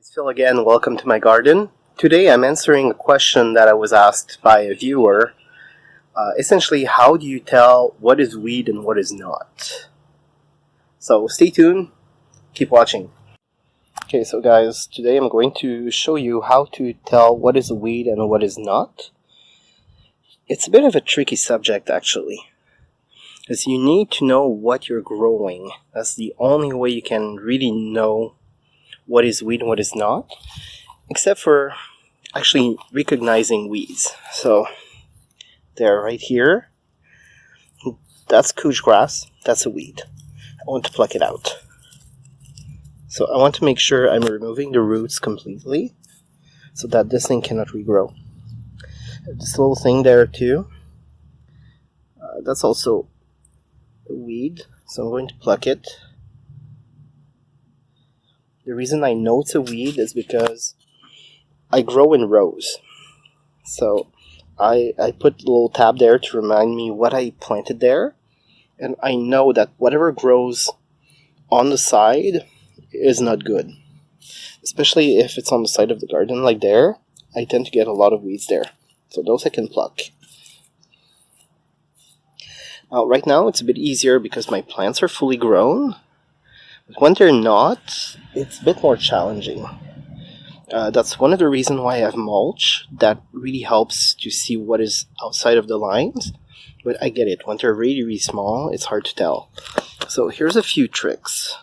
It's Phil again. Welcome to my garden. Today I'm answering a question that I was asked by a viewer. Essentially, how do you tell what is weed and what is not? So stay tuned. Keep watching. Okay, so guys, today I'm going to show you how to tell what is a weed and what is not. It's a bit of a tricky subject actually, because you need to know what you're growing. That's the only way you can really know what is weed and what is not, except for actually recognizing weeds. So they're right here. That's couch grass. That's a weed. I want to pluck it out. So I want to make sure I'm removing the roots completely so that this thing cannot regrow. This little thing there too, that's also a weed, so I'm going to pluck it. The reason I know it's a weed is because I grow in rows. So I put a little tab there to remind me what I planted there. And I know that whatever grows on the side is not good. Especially if it's on the side of the garden like there, I tend to get a lot of weeds there. So those I can pluck. Right now it's a bit easier because my plants are fully grown. When they're not, it's a bit more challenging. That's one of the reasons why I have mulch. That really helps to see what is outside of the lines. But I get it. When they're really, really small, it's hard to tell. So here's a few tricks.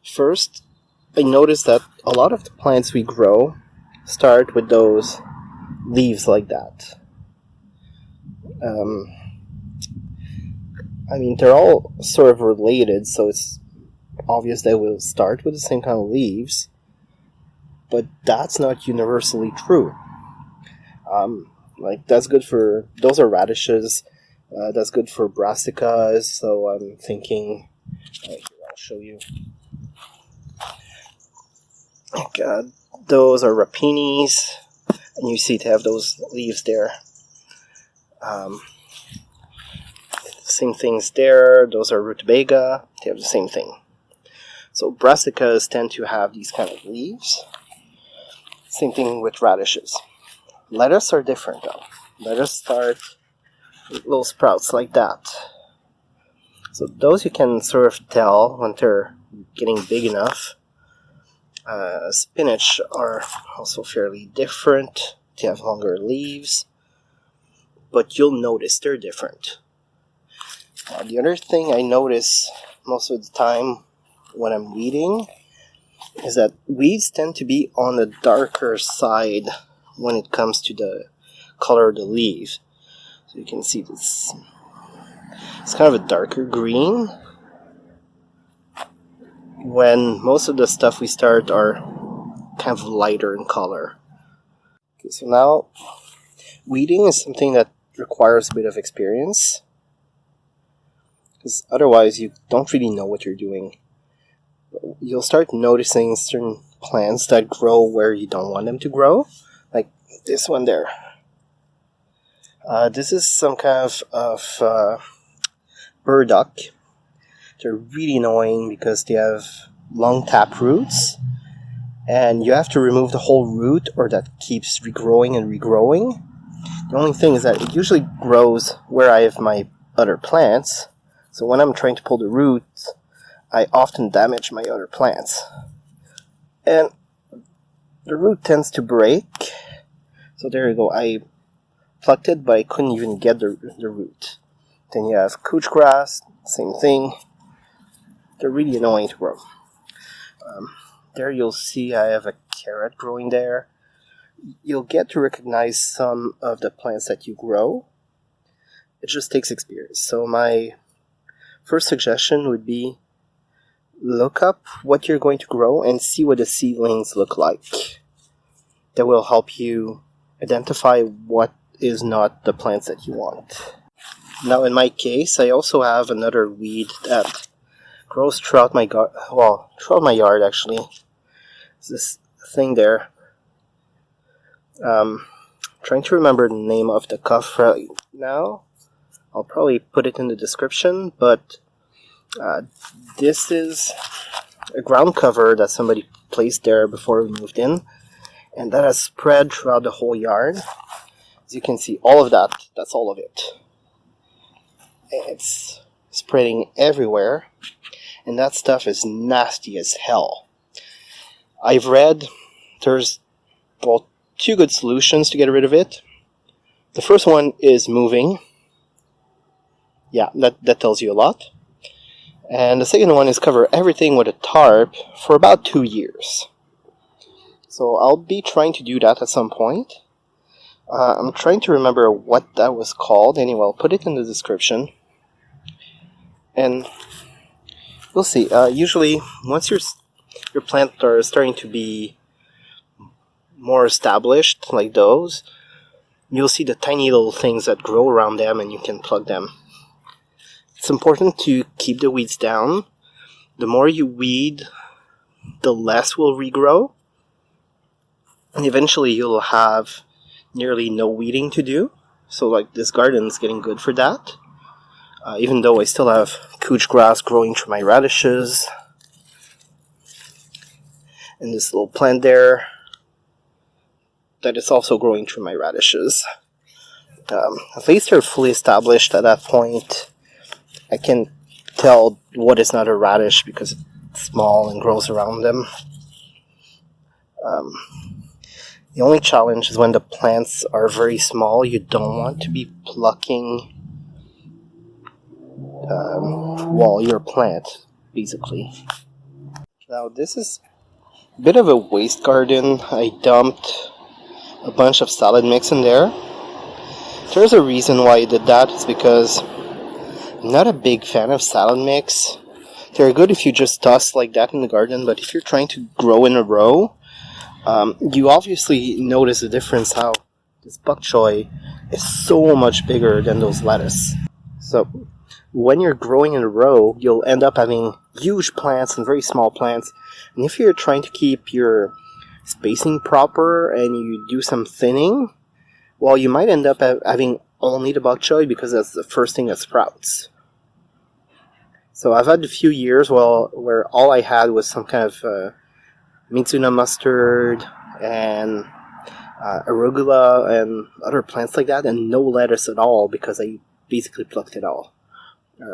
First, I noticed that a lot of the plants we grow start with those leaves like that. They're all sort of related, so it's obvious they will start with the same kind of leaves, but that's not universally true. That's good for, those are radishes, that's good for brassicas, so I'm thinking, here, I'll show you. Those are rapinis, and you see they have those leaves there. Same things there. Those are rutabaga. They have the same thing. So brassicas tend to have these kind of leaves. Same thing with radishes. Lettuce are different though. Lettuce start with little sprouts like that. So those you can sort of tell when they're getting big enough. Spinach are also fairly different. They have longer leaves. But you'll notice they're different. The other thing I notice most of the time when I'm weeding is that weeds tend to be on the darker side when it comes to the color of the leaf. So you can see this. It's kind of a darker green, when most of the stuff we start are kind of lighter in color. Okay, so now weeding is something that requires a bit of experience, because otherwise you don't really know what you're doing. You'll start noticing certain plants that grow where you don't want them to grow, like this one there. This is some kind of burdock. They're really annoying because they have long tap roots, and you have to remove the whole root or that keeps regrowing and regrowing. The only thing is that it usually grows where I have my other plants, so when I'm trying to pull the roots, I often damage my other plants. And the root tends to break, so there you go, I plucked it, but I couldn't even get the root. Then you have couch grass, same thing. They're really annoying to grow. There you'll see I have a carrot growing there. You'll get to recognize some of the plants that you grow. It just takes experience. So my first suggestion would be look up what you're going to grow and see what the seedlings look like. That will help you identify what is not the plants that you want. Now in my case, I also have another weed that grows throughout my throughout my yard actually. It's this thing there. Trying to remember the name of the cuff right now. I'll probably put it in the description, but this is a ground cover that somebody placed there before we moved in, and that has spread throughout the whole yard. As you can see, all of that, that's all of it. It's spreading everywhere, and that stuff is nasty as hell. I've read there's, well, two good solutions to get rid of it. The first one is moving. Yeah, that tells you a lot. And the second one is cover everything with a tarp for about 2 years. So I'll be trying to do that at some point. I'm trying to remember what that was called. Anyway, I'll put it in the description. And we'll see. Usually, once your plants are starting to be more established, like those, you'll see the tiny little things that grow around them, and you can plug them. It's important to keep the weeds down. The more you weed, the less will regrow. And eventually you'll have nearly no weeding to do. So like this garden's getting good for that. Even though I still have couch grass growing through my radishes. And this little plant there that is also growing through my radishes. At least they're fully established at that point. I can tell what is not a radish because it's small and grows around them. The only challenge is when the plants are very small. You don't want to be plucking your plant, basically. Now this is a bit of a waste garden. I dumped a bunch of salad mix in there. There's a reason why I did that. It's because I'm not a big fan of salad mix. They're good if you just toss like that in the garden, but if you're trying to grow in a row, you obviously notice the difference how this bok choy is so much bigger than those lettuce. So when you're growing in a row, you'll end up having huge plants and very small plants. And if you're trying to keep your spacing proper and you do some thinning, well, you might end up having only the bok choy because that's the first thing that sprouts. So I've had a few years where all I had was some kind of Mitsuna mustard and arugula and other plants like that, and no lettuce at all because I basically plucked it all.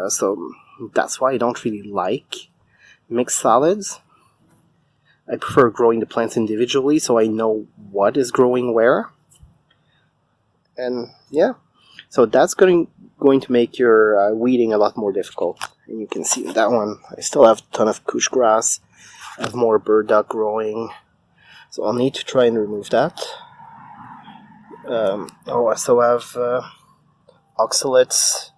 So that's why I don't really like mixed salads. I prefer growing the plants individually so I know what is growing where. And yeah, so that's going to make your weeding a lot more difficult. And you can see that one, I still have a ton of couch grass. I have more burdock growing, so I'll need to try and remove that. I also have oxalates.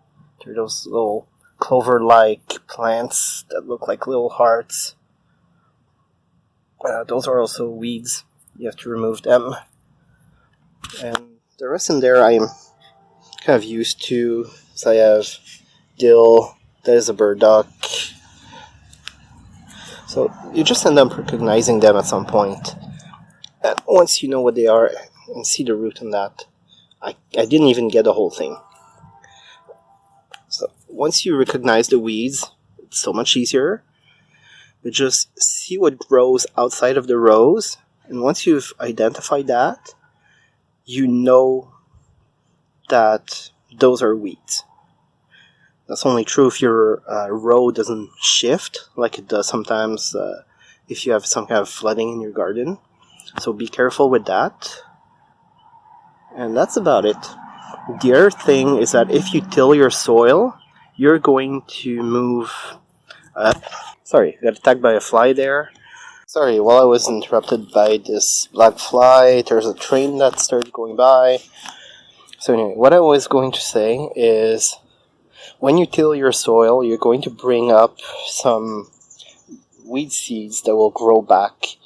They're those little clover-like plants that look like little hearts. Those are also weeds. You have to remove them. And the rest in there I'm kind of used to. So I have dill, that is a burdock. So you just end up recognizing them at some point. And once you know what they are and see the root in that, I didn't even get the whole thing. So once you recognize the weeds, it's so much easier. But just see what grows outside of the rows. And once you've identified that, you know that those are weeds. That's only true if your row doesn't shift like it does sometimes if you have some kind of flooding in your garden. So be careful with that. And that's about it. The other thing is that if you till your soil, you're going to move... sorry, got attacked by a fly there. Sorry, while I was interrupted by this black fly, there's a train that started going by. So anyway, what I was going to say is, when you till your soil, you're going to bring up some weed seeds that will grow back.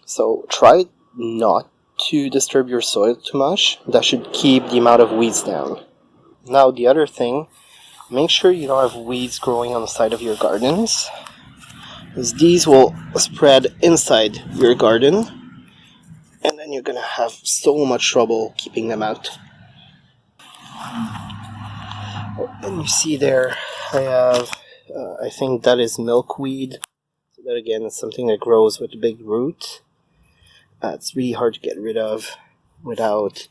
So try not to disturb your soil too much. That should keep the amount of weeds down. Now the other thing, make sure you don't have weeds growing on the side of your gardens, because these will spread inside your garden, and then you're going to have so much trouble keeping them out. And you see there, I have, I think that is milkweed. So That again is something that grows with a big root. It's really hard to get rid of without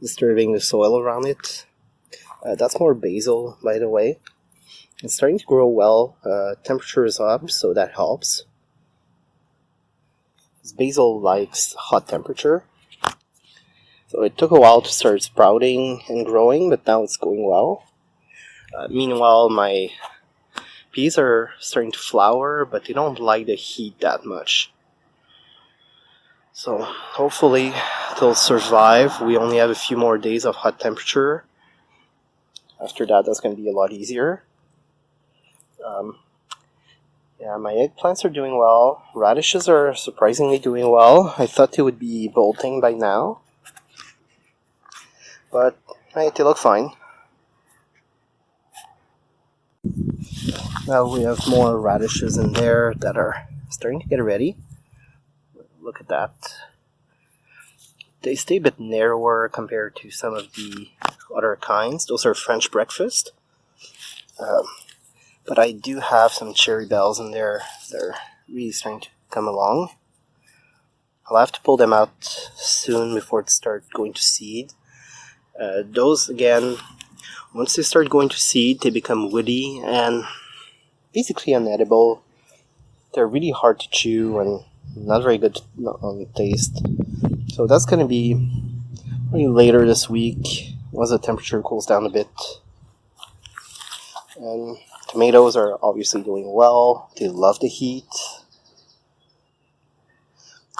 disturbing the soil around it. That's more basil, by the way. It's starting to grow well. Temperature is up, so that helps. Basil likes hot temperature. So it took a while to start sprouting and growing, but now it's going well. Meanwhile, my peas are starting to flower, but they don't like the heat that much. So hopefully they'll survive. We only have a few more days of hot temperature. After that, that's going to be a lot easier. Yeah, my eggplants are doing well. Radishes are surprisingly doing well. I thought they would be bolting by now. But hey, they look fine. Now we have more radishes in there that are starting to get ready. Look at that. They stay a bit narrower compared to some of the other kinds. Those are French breakfast. But I do have some cherry bells in there. They're really starting to come along. I'll have to pull them out soon before it starts going to seed. Those, again, once they start going to seed, they become woody and basically unedible. They're really hard to chew and not very good on taste. So that's going to be maybe later this week once the temperature cools down a bit. And tomatoes are obviously doing well. They love the heat.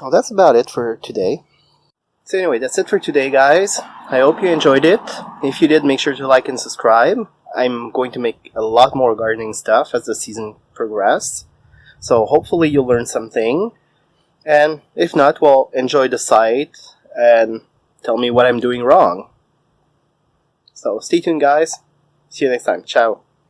Well, that's about it for today. So anyway, that's it for today, guys. I hope you enjoyed it. If you did, make sure to like and subscribe. I'm going to make a lot more gardening stuff as the season progresses. So hopefully you'll learn something. And if not, well, enjoy the site and tell me what I'm doing wrong. So stay tuned, guys. See you next time. Ciao.